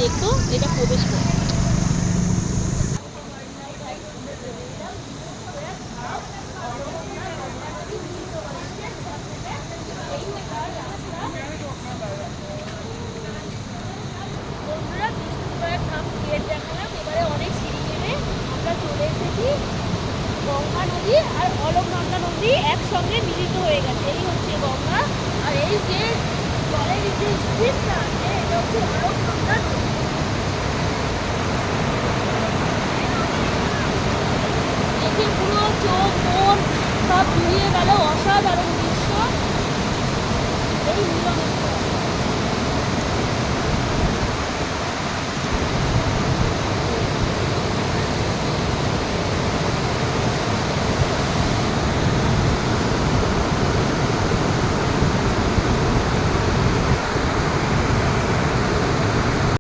দেখো এটা প্রবেশ পথ। বন্ধুরা বিষ্ণুপুরের ধাম গেট দেখালাম, এবারে অনেক সিঁড়ি নেমে আমরা চলে এসেছি গঙ্গা নদী আর অলকনন্দা নদী একসঙ্গে মিলিত হয়ে গেছে। এই হচ্ছে গঙ্গা, আর এই যে জলের যে স্পিডটা আছে এটা হচ্ছে অলকনন্দা নদী। দেখে পুরো চোখ মন সব জুড়িয়ে গেল, অসাধারণ দৃশ্য। এই মিলন